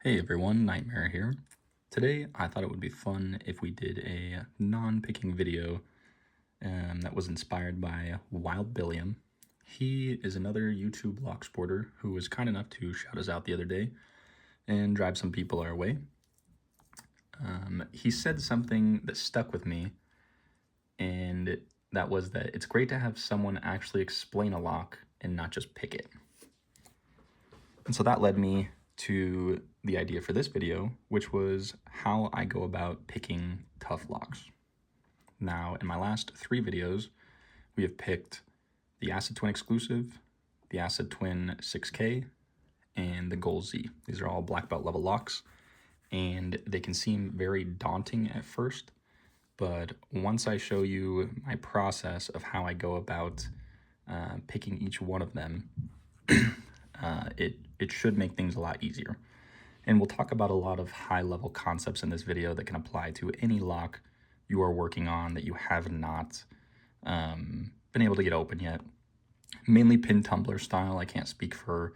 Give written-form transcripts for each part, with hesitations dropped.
Hey everyone, Nightmare here. Today I thought it would be fun if we did a non-picking video that was inspired by Wild Billiam. He is another YouTube lock sporter who was kind enough to shout us out the other day and drive some people our way. He said something that stuck with me, and that was that it's great to have someone actually explain a lock and not just pick it. And so that led me to the idea for this video, which was how I go about picking tough locks. Now, in my last 3 videos, we have picked the Acid Twin Exclusive, the Acid Twin 6K, and the Gold Z. These are all black belt level locks, and they can seem very daunting at first, but once I show you my process of how I go about picking each one of them, it should make things a lot easier. And we'll talk about a lot of high-level concepts in this video that can apply to any lock you are working on that you have not been able to get open yet. Mainly pin tumbler style. I can't speak for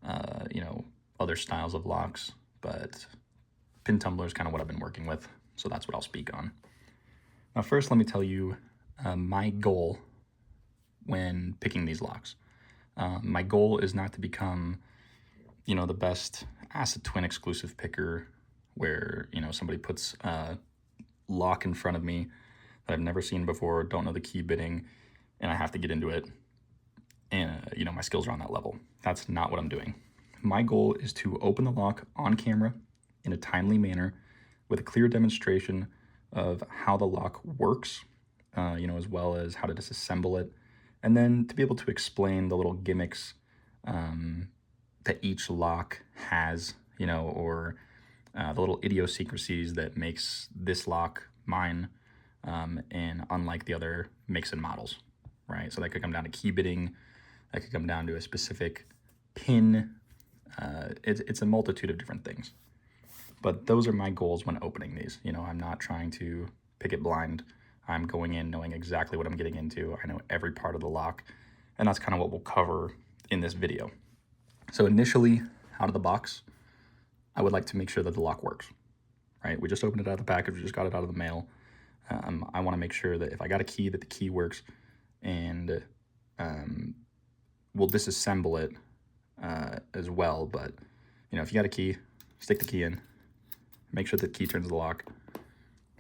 other styles of locks, but pin tumbler is kind of what I've been working with, so that's what I'll speak on. Now first, let me tell you my goal when picking these locks. My goal is not to become, the best Acid Twin exclusive picker where, somebody puts a lock in front of me that I've never seen before, don't know the key bitting, and I have to get into it. And, my skills are on that level. That's not what I'm doing. My goal is to open the lock on camera in a timely manner with a clear demonstration of how the lock works, as well as how to disassemble it, and then to be able to explain the little gimmicks that each lock has, or the little idiosyncrasies that makes this lock mine and unlike the other makes and models, right? So that could come down to key bitting, that could come down to a specific pin. It's a multitude of different things. But those are my goals when opening these. I'm not trying to pick it blind. I'm going in knowing exactly what I'm getting into. I know every part of the lock, and that's kind of what we'll cover in this video. So initially, out of the box, I would like to make sure that the lock works, right? We just opened it out of the package, we just got it out of the mail. I want to make sure that if I got a key, that the key works, and we'll disassemble it as well. But, if you got a key, stick the key in, make sure that the key turns the lock,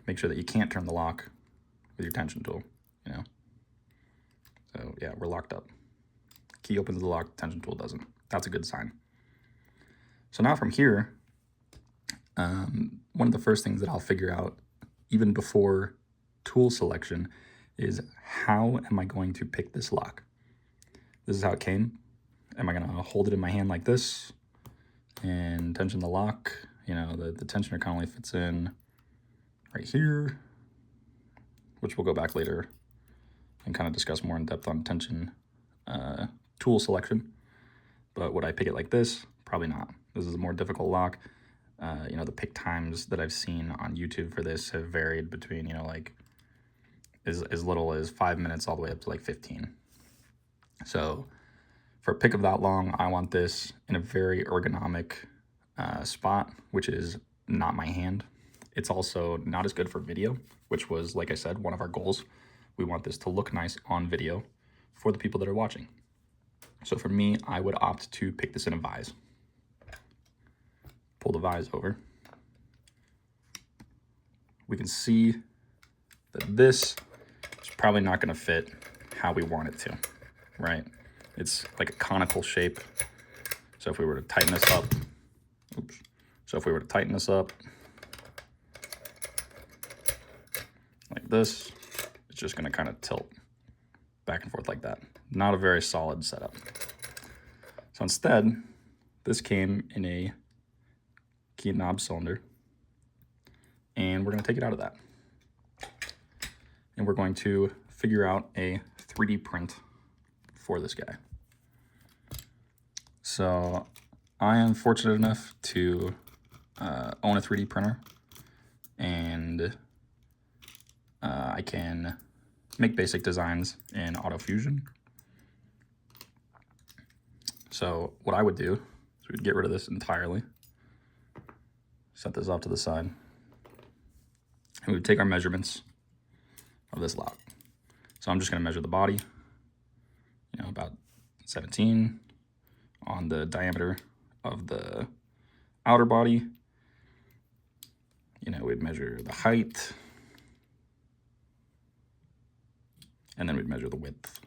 make sure that you can't turn the lock with your tension tool, So yeah, we're locked up. Key opens the lock, tension tool doesn't. That's a good sign. So now from here, one of the first things that I'll figure out, even before tool selection, is how am I going to pick this lock? This is how it came. Am I going to hold it in my hand like this and tension the lock? The tensioner kind of only fits in right here, which we'll go back later and kind of discuss more in depth on tension tool selection. But would I pick it like this? Probably not. This is a more difficult lock. The pick times that I've seen on YouTube for this have varied between, as little as 5 minutes all the way up to like 15. So for a pick of that long, I want this in a very ergonomic spot, which is not my hand. It's also not as good for video, which was, like I said, one of our goals. We want this to look nice on video for the people that are watching. So for me, I would opt to pick this in a vise. Pull the vise over. We can see that this is probably not going to fit how we want it to, right? It's like a conical shape. So if we were to tighten this up, like this, it's just going to kind of tilt back and forth like that. Not a very solid setup. So instead, this came in a key and knob cylinder, and we're going to take it out of that. And we're going to figure out a 3D print for this guy. So I am fortunate enough to own a 3D printer, and I can make basic designs in AutoFusion. So what I would do is we'd get rid of this entirely. set this off to the side. And we would take our measurements of this lock. So I'm just going to measure the body, about 17 on the diameter of the outer body. We'd measure the height, and then we'd measure the width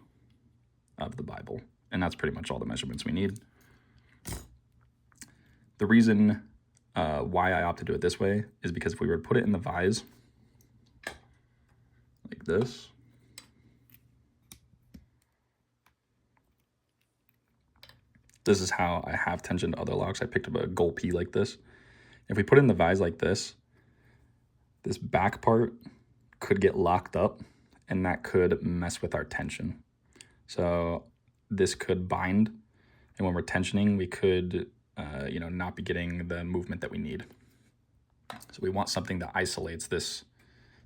of the Bible. And that's pretty much all the measurements we need. The reason why I opted to do it this way is because if we were to put it in the vise, like this, this is how I have tensioned other locks. I picked up a gold P like this. If we put it in the vise like this back part could get locked up, and that could mess with our tension. So this could bind, and when we're tensioning, we could, not be getting the movement that we need. So we want something that isolates this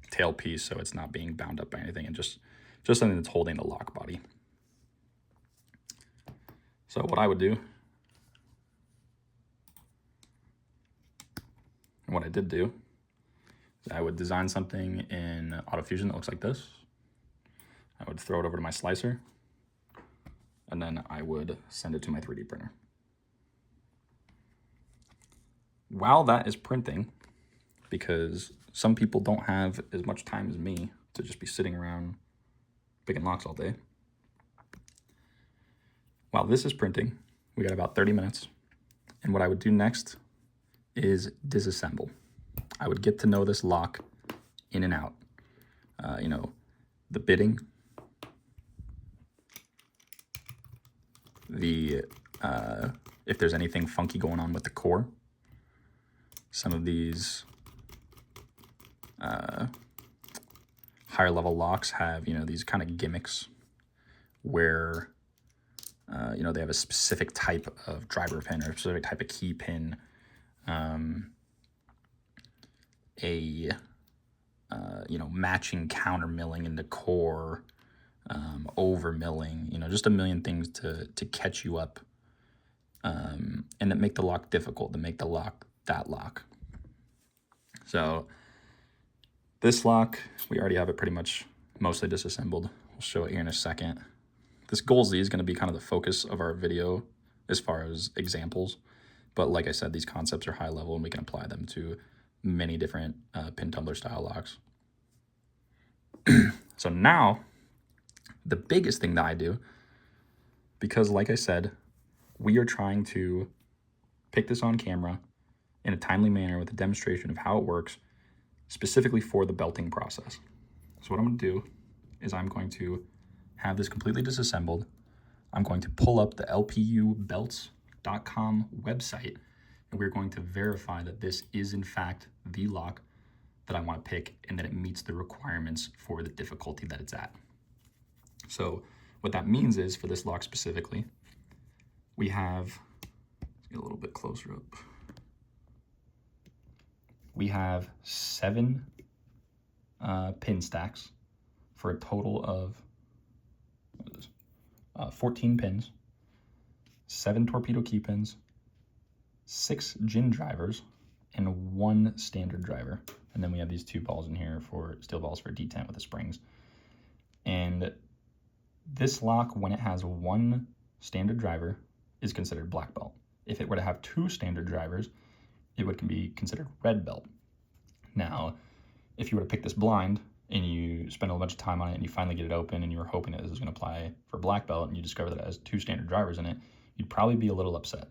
tail piece so it's not being bound up by anything, and just something that's holding the lock body. So what I would do, and what I did do, is I would design something in AutoFusion that looks like this. I would throw it over to my slicer, and then I would send it to my 3D printer. While that is printing, because some people don't have as much time as me to just be sitting around picking locks all day. While this is printing, we got about 30 minutes. And what I would do next is disassemble. I would get to know this lock in and out. The bitting, if there's anything funky going on with the core. Some of these higher level locks have, these kind of gimmicks where, they have a specific type of driver pin or a specific type of key pin, matching counter milling in the core, over milling, just a million things to catch you up, and that make the lock difficult, to make the lock that lock. So this lock, we already have it pretty much mostly disassembled. We'll show it here in a second. This Goal Z is going to be kind of the focus of our video as far as examples. But like I said, these concepts are high level and we can apply them to many different pin tumbler style locks. So now, the biggest thing that I do, because like I said, we are trying to pick this on camera in a timely manner with a demonstration of how it works, specifically for the belting process. So what I'm going to do is I'm going to have this completely disassembled. I'm going to pull up the lpubelts.com website, and we're going to verify that this is in fact the lock that I want to pick and that it meets the requirements for the difficulty that it's at. So what that means is, for this lock specifically, we have, let's get a little bit closer up. We have 7 pin stacks for a total of 14 pins, 7 torpedo key pins, 6 gin drivers, and 1 standard driver. And then we have these 2 balls in here for steel balls for detent with the springs. And this lock, when it has 1 standard driver, is considered black belt. If it were to have 2 standard drivers, it would be considered red belt. Now, if you were to pick this blind and you spend a bunch of time on it and you finally get it open and you were hoping that this was going to apply for black belt and you discover that it has 2 standard drivers in it, you'd probably be a little upset.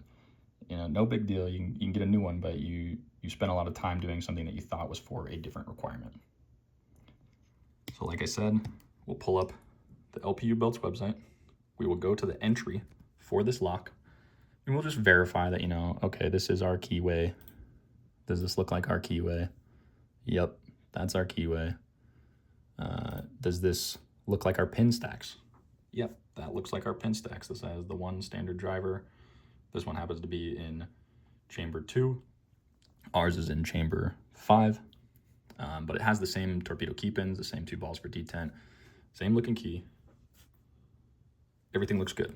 No big deal. You can get a new one, but you spent a lot of time doing something that you thought was for a different requirement. So like I said, we'll pull up the LPU Belts website. We will go to the entry for this lock, and we'll just verify that, okay, this is our keyway. Does this look like our keyway? Yep, that's our keyway. Does this look like our pin stacks? Yep, that looks like our pin stacks. This has the 1 standard driver. This one happens to be in chamber 2. Ours is in chamber 5. But it has the same torpedo key pins, the same 2 balls for detent, same looking key. Everything looks good.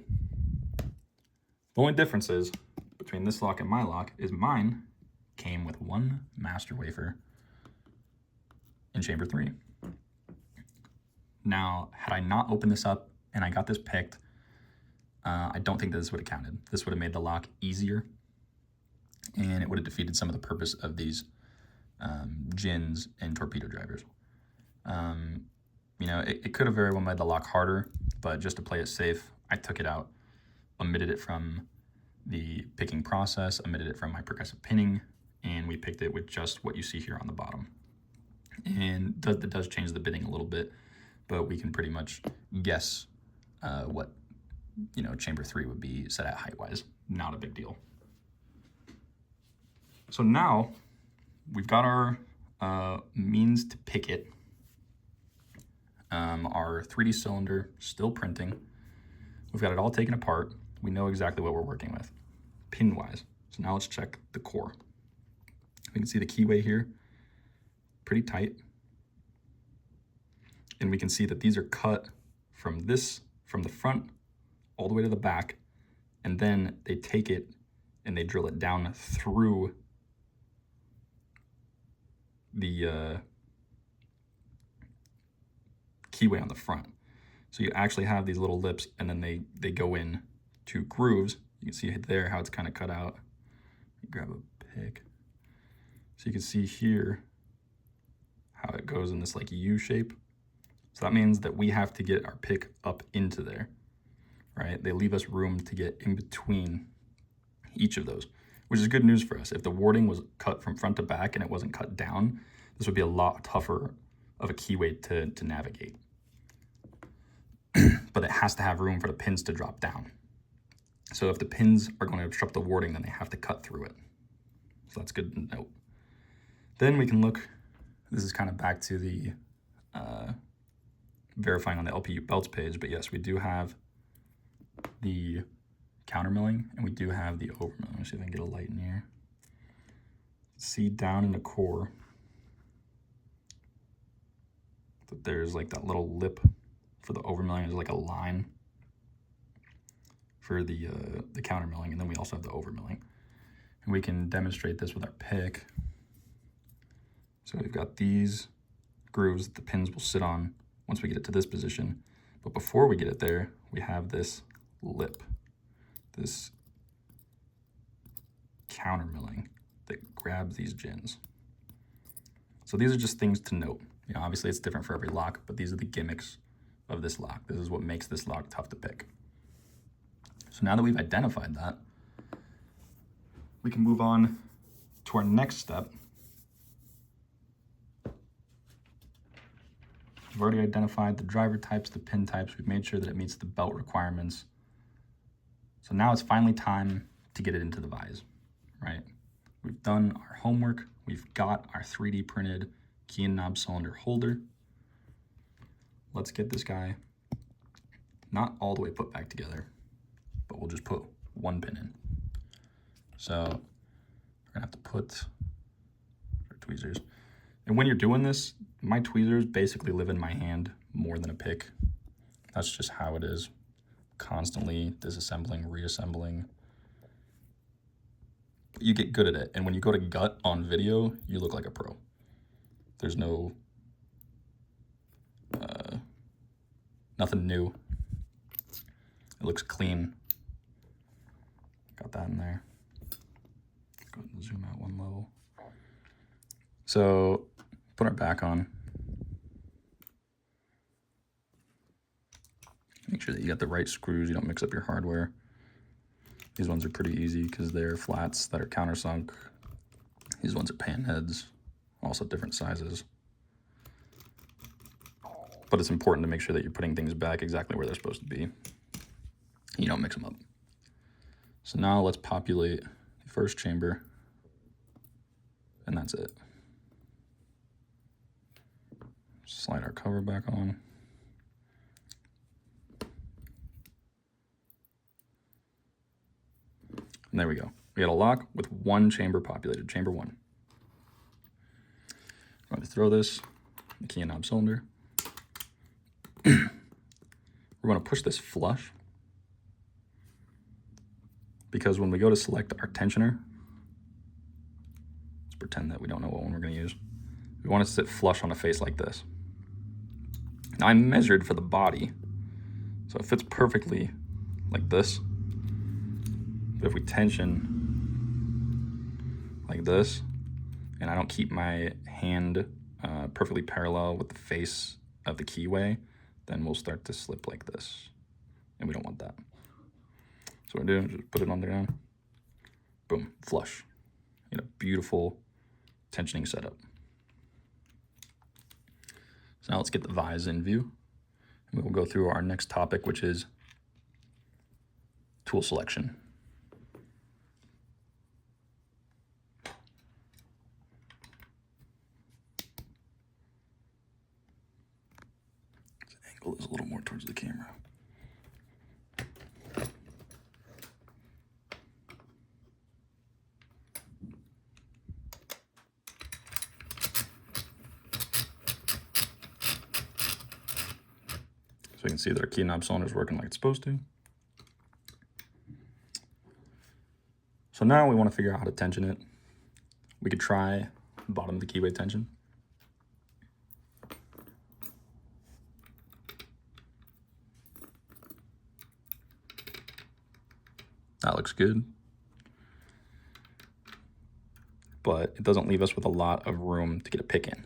The only difference is between this lock and my lock is mine came with one master wafer in chamber 3. Now, had I not opened this up and I got this picked, I don't think that this would have counted. This would have made the lock easier, and it would have defeated some of the purpose of these gins and torpedo drivers. You know, it could have very well made the lock harder, but just to play it safe, I took it out, omitted it from the picking process, omitted it from my progressive pinning, and we picked it with just what you see here on the bottom. And that does change the bidding a little bit, but we can pretty much guess what, you know, chamber 3 would be set at height-wise. Not a big deal. So now we've got our means to pick it. Our 3D cylinder still printing. We've got it all taken apart. We know exactly what we're working with, pin-wise. So now let's check the core. We can see the keyway here, pretty tight. And we can see that these are cut from the front all the way to the back, and then they take it and they drill it down through the keyway on the front. So you actually have these little lips, and then they go in to grooves. You can see there how it's kind of cut out. Grab a pick. So you can see here how it goes in this like U shape. So that means that we have to get our pick up into there, right? They leave us room to get in between each of those, which is good news for us. If the warding was cut from front to back and it wasn't cut down, this would be a lot tougher of a keyway to navigate. But it has to have room for the pins to drop down. So if the pins are going to obstruct the warding, then they have to cut through it. So that's good to note. Then we can look, this is kind of back to the verifying on the LPU belts page, but yes, we do have the counter milling and we do have the over milling. Let me see if I can get a light in here. See down in the core that there's like that little lip for the over milling. There's like a line for the counter milling, and then we also have the over milling. And we can demonstrate this with our pick. So we've got these grooves that the pins will sit on once we get it to this position. But before we get it there, we have this lip, this counter milling that grabs these gins. So these are just things to note. You know, obviously it's different for every lock, but these are the gimmicks of this lock. This is what makes this lock tough to pick. So now that we've identified that, we can move on to our next step. We've already identified the driver types, the pin types. We've made sure that it meets the belt requirements. So now it's finally time to get it into the vise, right? We've done our homework. We've got our 3D printed key and knob cylinder holder. Let's get this guy not all the way put back together, but we'll just put one pin in. So we're gonna have to put our tweezers. And when you're doing this, my tweezers basically live in my hand more than a pick. That's just how it is. Constantly disassembling, reassembling. You get good at it. And when you go to gut on video, you look like a pro. There's no, nothing new. It looks clean. Got that in there. Go ahead and zoom out one level. So put our back on. Make sure that you got the right screws, you don't mix up your hardware. These ones are pretty easy because they're flats that are countersunk. These ones are pan heads, also different sizes. But it's important to make sure that you're putting things back exactly where they're supposed to be. You don't mix them up. So now let's populate the first chamber, and that's it. Slide our cover back on. And there we go. We got a lock with one chamber populated, chamber 1. I'm going to throw this in the key and knob cylinder. We're going to push this flush, because when we go to select our tensioner, pretend that we don't know what one we're going to use. We want it to sit flush on a face like this. Now I measured for the body, so it fits perfectly like this. But if we tension like this, and I don't keep my hand perfectly parallel with the face of the keyway, then we'll start to slip like this, and we don't want that. So what I do, just put it on there now. Boom, flush. You know, beautiful tensioning setup. So now let's get the vise in view, and we will go through our next topic, which is tool selection. Angle is a little more towards the camera. So you can see that our key knob cylinder is working like it's supposed to. So now we want to figure out how to tension it. We could try the bottom of the keyway tension. That looks good. But it doesn't leave us with a lot of room to get a pick in.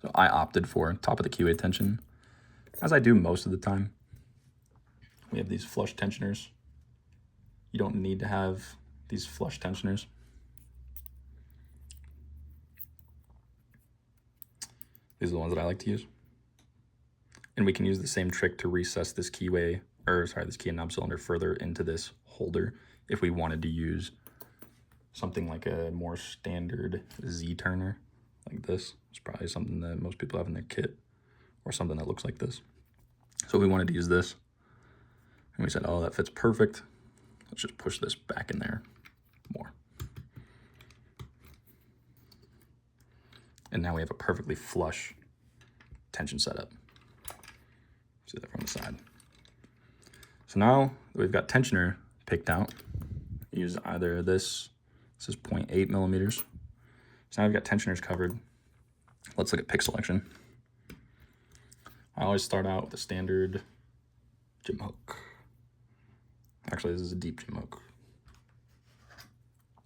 So I opted for top of the keyway tension, as I do most of the time. We have these flush tensioners. You don't need to have these flush tensioners. These are the ones that I like to use. And we can use the same trick to recess this keyway, this key and knob cylinder further into this holder if we wanted to use something like a more standard Z-turner like this. It's probably something that most people have in their kit, or something that looks like this. So we wanted to use this, and we said, oh, that fits perfect. Let's just push this back in there more. And now we have a perfectly flush tension setup. See that from the side. So now that we've got tensioner picked out, use either this is 0.8 millimeters. So now we've got tensioners covered. Let's look at pick selection. I always start out with a standard gym hook. Actually, this is a deep gym hook.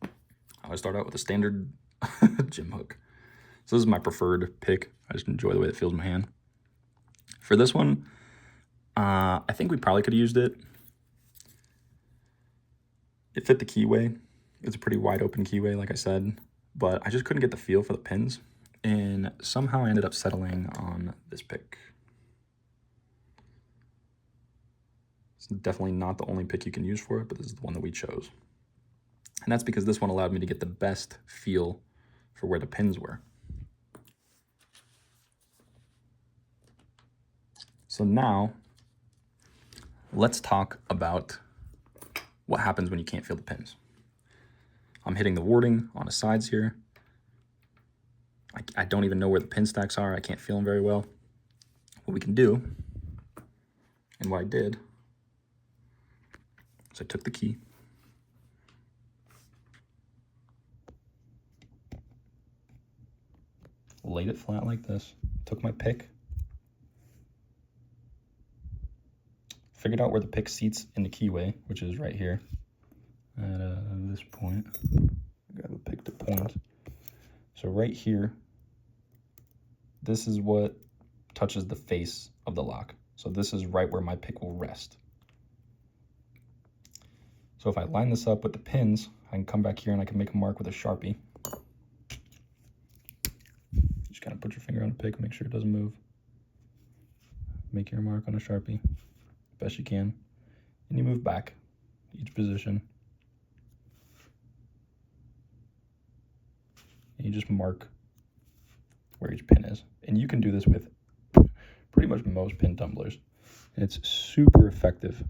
I always start out with a standard gym hook. So this is my preferred pick. I just enjoy the way it feels in my hand. For this one, I think we probably could have used it. It fit the keyway. It's a pretty wide open keyway, like I said, but I just couldn't get the feel for the pins, and somehow I ended up settling on this pick. It's definitely not the only pick you can use for it, but this is the one that we chose. And that's because this one allowed me to get the best feel for where the pins were. So now, let's talk about what happens when you can't feel the pins. I'm hitting the warding on the sides here. I don't even know where the pin stacks are. I can't feel them very well. What we can do, and what I did, is I took the key, laid it flat like this, took my pick, figured out where the pick seats in the keyway, which is right here at this point. I got the pick to point. So right here, this is what touches the face of the lock. So this is right where my pick will rest. So if I line this up with the pins, I can come back here and I can make a mark with a Sharpie. Just kind of put your finger on the pick, make sure it doesn't move. Make your mark on a Sharpie, best you can. And you move back each position. And you just mark where each pin is. And you can do this with pretty much most pin tumblers. And it's super effective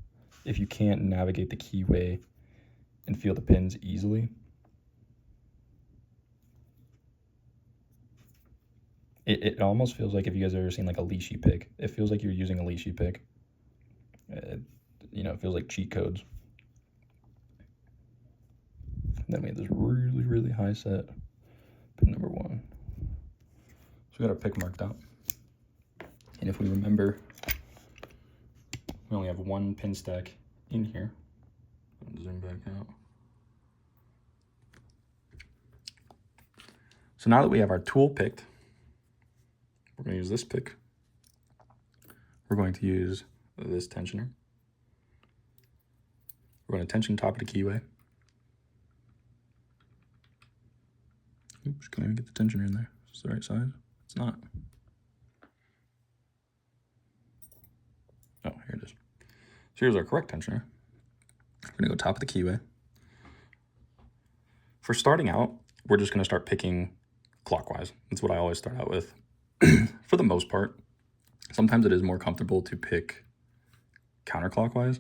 if you can't navigate the keyway and feel the pins easily. It almost feels like, if you guys have ever seen like a leashy pick, it feels like you're using a leashy pick. You know, it feels like cheat codes. then we have this really, really high set, pin number 1. So we got our pick marked out. And if we remember, we only have one pin stack in here. I'll zoom back out. So now that we have our tool picked, we're going to use this pick. We're going to use this tensioner. We're going to tension top of the keyway. Oops, can't even get the tensioner in there. Is it the right size? It's not. Oh, here it is. So here's our correct tensioner. We're going to go top of the keyway. For starting out, we're just going to start picking clockwise. That's what I always start out with. For the most part, sometimes it is more comfortable to pick counterclockwise,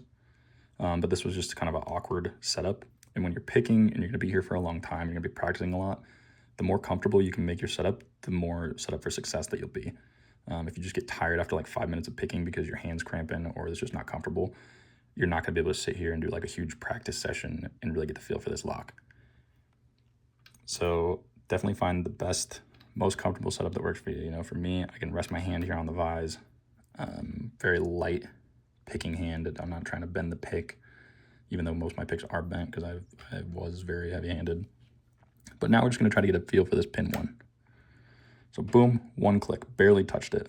but this was just kind of an awkward setup. And when you're picking and you're going to be here for a long time, you're going to be practicing a lot, the more comfortable you can make your setup, the more set up for success that you'll be. If you just get tired after like 5 minutes of picking because your hand's cramping or it's just not comfortable, you're not going to be able to sit here and do like a huge practice session and really get the feel for this lock. So definitely find the best, most comfortable setup that works for you. You know, for me, I can rest my hand here on the vise. Very light picking hand. I'm not trying to bend the pick, even though most of my picks are bent because I was very heavy-handed. But now we're just going to try to get a feel for this pin 1. So boom, 1 click, barely touched it.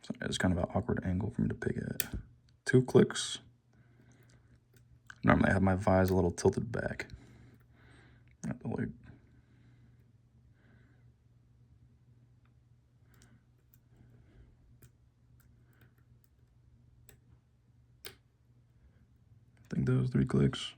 So it's kind of an awkward angle for me to pick it. 2 clicks. Normally I have my vise a little tilted back. I have to like I think those 3 clicks.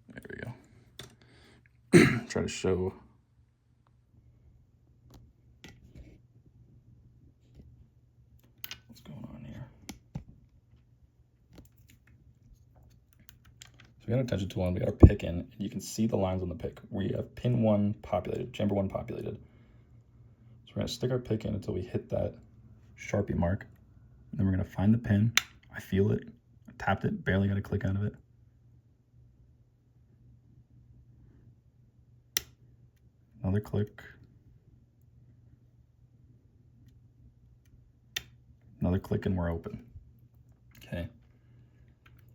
There we go. Try to show. What's going on here? So we got our tension tool on, we got our pick in, and you can see the lines on the pick. We have pin 1 populated, chamber 1 populated. So we're gonna stick our pick in until we hit that Sharpie mark. And then we're gonna find the pin. I feel it, I tapped it, barely got a click out of it. Another click. Another click and we're open. Okay.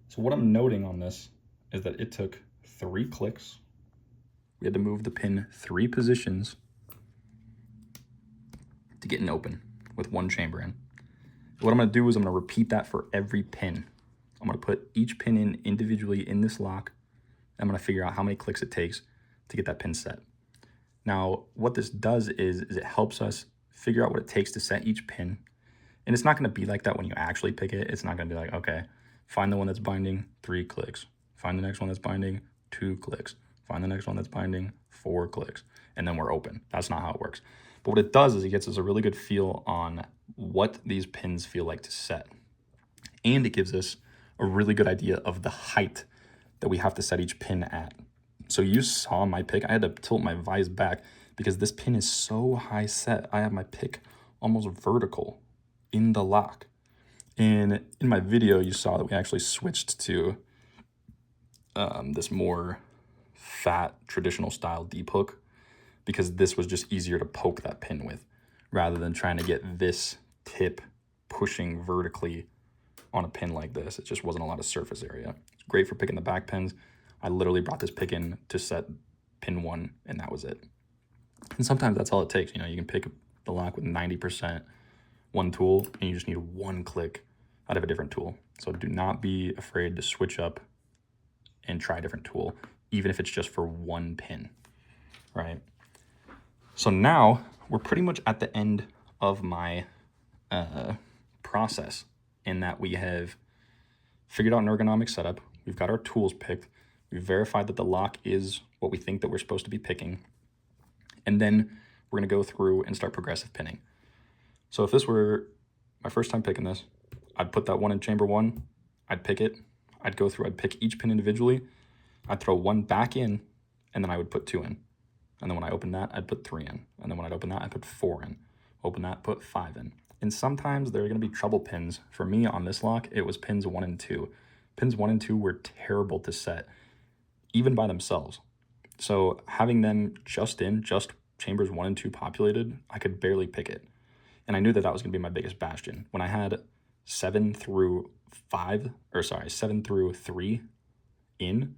So what I'm noting on this is that it took 3 clicks. We had to move the pin 3 positions to get an open with 1 chamber in. What I'm gonna do is I'm gonna repeat that for every pin. I'm gonna put each pin in individually in this lock. I'm gonna figure out how many clicks it takes to get that pin set. Now, what this does is it helps us figure out what it takes to set each pin. And it's not gonna be like that when you actually pick it. It's not gonna be like, okay, find the one that's binding, 3 clicks. Find the next one that's binding, 2 clicks. Find the next one that's binding, 4 clicks. And then we're open. That's not how it works. But what it does is it gets us a really good feel on what these pins feel like to set. And it gives us a really good idea of the height that we have to set each pin at. So you saw my pick. I had to tilt my vise back because this pin is so high set. I have my pick almost vertical in the lock. And in my video, you saw that we actually switched to this more fat traditional style deep hook because this was just easier to poke that pin with rather than trying to get this tip pushing vertically on a pin like this. It just wasn't a lot of surface area. It's great for picking the back pins. I literally brought this pick in to set pin 1 and that was it. And sometimes that's all it takes. You know, you can pick the lock with 90% one tool and you just need 1 click out of a different tool. So do not be afraid to switch up and try a different tool, even if it's just for 1 pin, right? So now we're pretty much at the end of my process in that we have figured out an ergonomic setup. We've got our tools picked. We've verified that the lock is what we think that we're supposed to be picking. And then we're gonna go through and start progressive pinning. So if this were my first time picking this, I'd put that one in chamber 1, I'd pick it, I'd go through, I'd pick each pin individually, I'd throw one back in, and then I would put 2 in. And then when I open that, I'd put 3 in. And then when I'd open that, I'd put 4 in. Open that, put 5 in. And sometimes there are going to be trouble pins. For me on this lock, it was pins 1 and 2. Pins 1 and 2 were terrible to set, even by themselves. So having them just chambers 1 and 2 populated, I could barely pick it. And I knew that that was going to be my biggest bastion. When I had 7 through 3 in,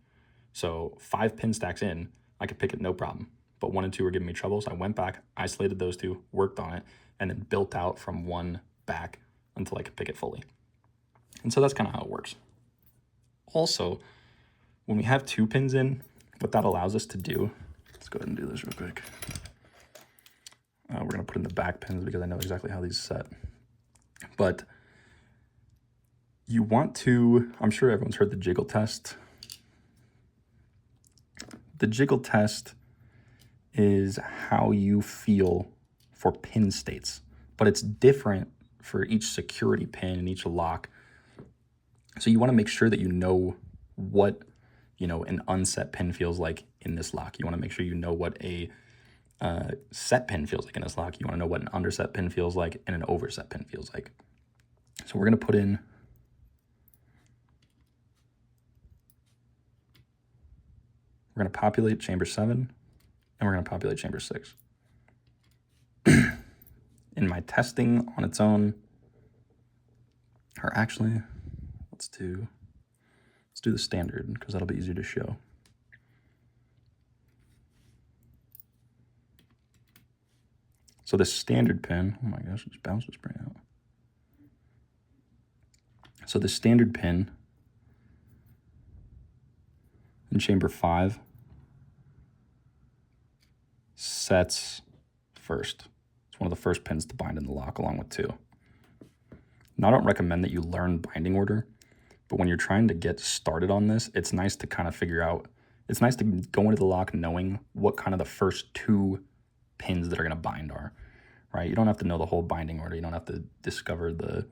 so 5 pin stacks in, I could pick it no problem. But 1 and 2 were giving me trouble, so I went back, isolated those 2, worked on it, and then built out from 1 back until I could pick it fully. And so that's kind of how it works. Also, when we have 2 pins in, what that allows us to do, let's go ahead and do this real quick. We're going to put in the back pins because I know exactly how these set. But you want to, I'm sure everyone's heard the jiggle test. The jiggle test is how you feel for pin states, but it's different for each security pin and each lock. So you want to make sure that you know what, an unset pin feels like in this lock. You want to make sure you know what a set pin feels like in this lock. You want to know what an underset pin feels like and an overset pin feels like. So we're going to put in we're going to populate chamber 7 and we're going to populate chamber 6. In my testing on its own, or actually, let's do the standard because that'll be easier to show. So the standard pin, oh my gosh, it just bounced the spray out. So the standard pin in chamber 5 sets first. It's one of the first pins to bind in the lock along with 2. Now I don't recommend that you learn binding order, but when you're trying to get started on this, it's nice to kind of figure out, it's nice to go into the lock knowing what kind of the first 2 pins that are going to bind are, right? You don't have to know the whole binding order. You don't have to discover the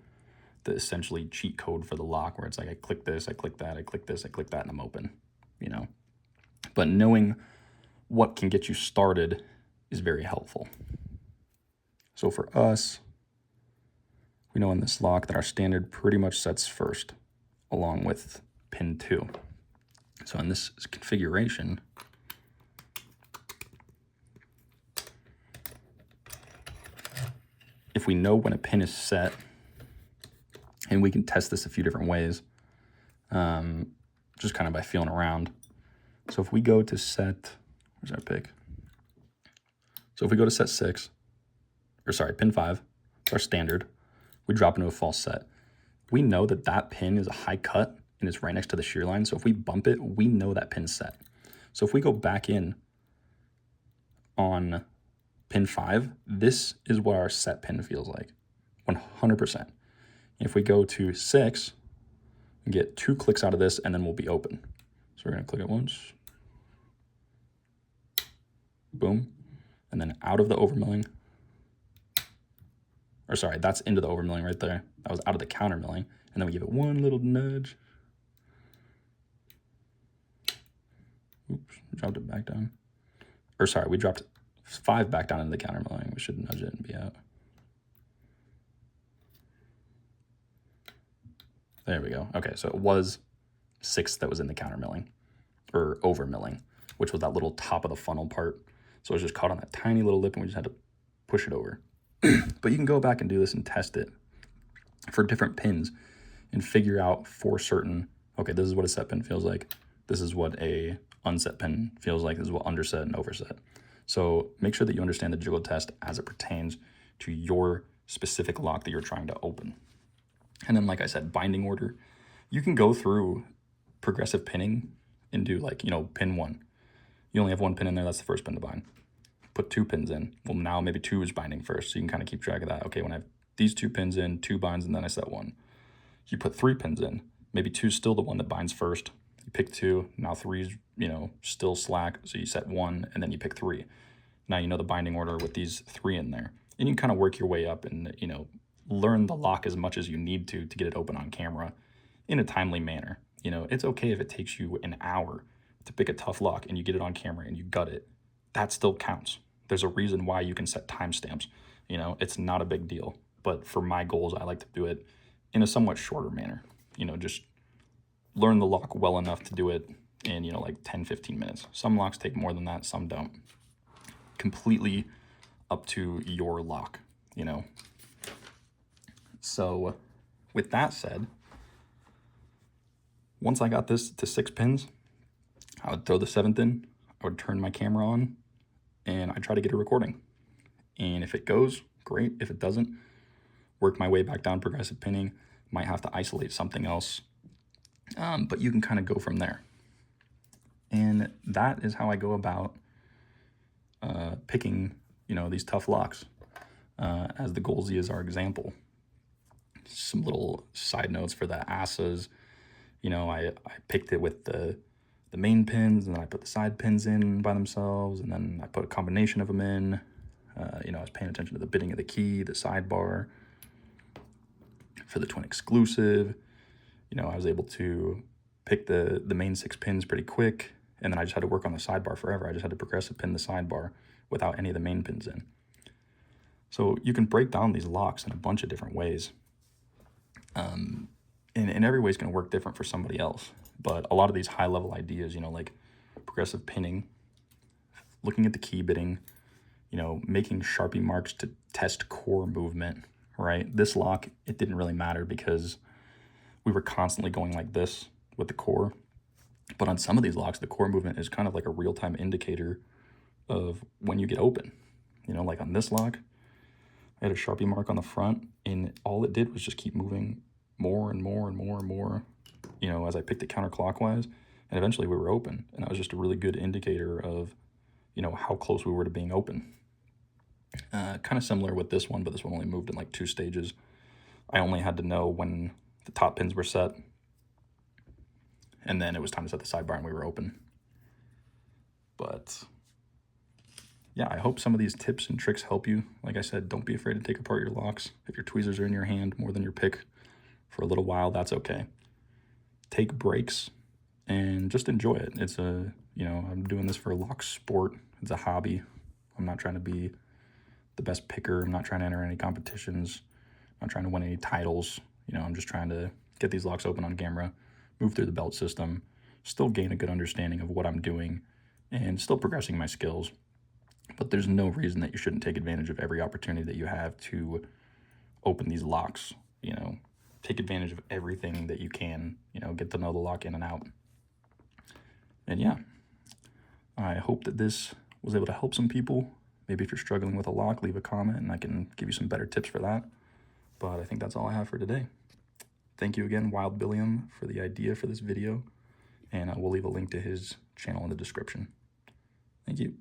essentially cheat code for the lock where it's like I click this, I click that, I click this, I click that, and I'm open, But knowing what can get you started is very helpful. So for us, we know in this lock that our standard pretty much sets first along with pin 2. So in this configuration, if we know when a pin is set, and we can test this a few different ways, just kind of by feeling around. So if we go to set, where's our pick? So if we go to set 6, pin 5, it's our standard, we drop into a false set. We know that that pin is a high cut and it's right next to the shear line. So if we bump it, we know that pin's set. So if we go back in on pin 5, this is what our set pin feels like, 100%. If we go to 6, we get 2 clicks out of this and then we'll be open. So we're going to click it once. Boom. And then out of the overmilling. That's into the overmilling right there. That was out of the counter milling. And then we give it one little nudge. Oops, dropped it back down. We dropped 5 back down into the counter milling. We should nudge it and be out. There we go. Okay, so it was 6 that was in the counter milling, or over milling, which was that little top of the funnel part. So it was just caught on that tiny little lip and we just had to push it over. But you can go back and do this and test it for different pins and figure out for certain, okay, this is what a set pin feels like. This is what a unset pin feels like. This is what underset and overset. So make sure that you understand the jiggle test as it pertains to your specific lock that you're trying to open. And then, like I said, binding order, you can go through progressive pinning and do pin 1. You only have 1 pin in there, that's the first pin to bind. Put 2 pins in. Well, now maybe 2 is binding first, so you can kind of keep track of that. Okay, when I have these 2 pins in, 2 binds, and then I set 1. You put 3 pins in. Maybe 2 is still the one that binds first. You pick 2, now 3 is, still slack, so you set 1, and then you pick 3. Now you know the binding order with these 3 in there. And you can kind of work your way up and, learn the lock as much as you need to get it open on camera in a timely manner. You know, it's okay if it takes you an hour to pick a tough lock and you get it on camera and you gut it. That still counts. There's a reason why you can set timestamps. You know, it's not a big deal. But for my goals, I like to do it in a somewhat shorter manner. You know, just learn the lock well enough to do it in, you know, like 10, 15 minutes. Some locks take more than that, some don't. Completely up to your lock, you know. So with that said, once I got this to 6 pins, I would throw the 7th in, I would turn my camera on, and I'd try to get a recording. And if it goes, great. If it doesn't, work my way back down progressive pinning. Might have to isolate something else. But you can kind of go from there. And that is how I go about picking, you know, these tough locks. As the Goalsy is our example. Some little side notes for the ASAs. You know, I picked it with the main pins, and then I put the side pins in by themselves, and then I put a combination of them in. You know, I was paying attention to the bitting of the key, the sidebar. For the twin exclusive, you know, I was able to pick the main 6 pins pretty quick, and then I just had to work on the sidebar forever. I just had to progressive pin the sidebar without any of the main pins in. So you can break down these locks in a bunch of different ways. And every way is going to work different for somebody else. But a lot of these high-level ideas, you know, like progressive pinning, looking at the key bitting, you know, making Sharpie marks to test core movement, right? This lock, it didn't really matter because we were constantly going like this with the core. But on some of these locks, the core movement is kind of like a real-time indicator of when you get open. You know, like on this lock, I had a Sharpie mark on the front, and all it did was just keep moving more and more and more and more, you know, as I picked it counterclockwise, and eventually we were open. And that was just a really good indicator of, you know, how close we were to being open. Kind of similar with this one, but this one only moved in like 2 stages. I only had to know when the top pins were set, and then it was time to set the sidebar and we were open. But yeah, I hope some of these tips and tricks help you. Like I said, don't be afraid to take apart your locks. If your tweezers are in your hand more than your pick for a little while, that's okay. Take breaks and just enjoy it. It's a, you know, I'm doing this for a lock sport. It's a hobby. I'm not trying to be the best picker. I'm not trying to enter any competitions. I'm not trying to win any titles. You know, I'm just trying to get these locks open on camera, move through the belt system, still gain a good understanding of what I'm doing, and still progressing my skills. But there's no reason that you shouldn't take advantage of every opportunity that you have to open these locks. You know, take advantage of everything that you can, you know, get to know the lock in and out. And yeah, I hope that this was able to help some people. Maybe if you're struggling with a lock, leave a comment and I can give you some better tips for that. But I think that's all I have for today. Thank you again, Wild Billiam, for the idea for this video. And we'll leave a link to his channel in the description. Thank you.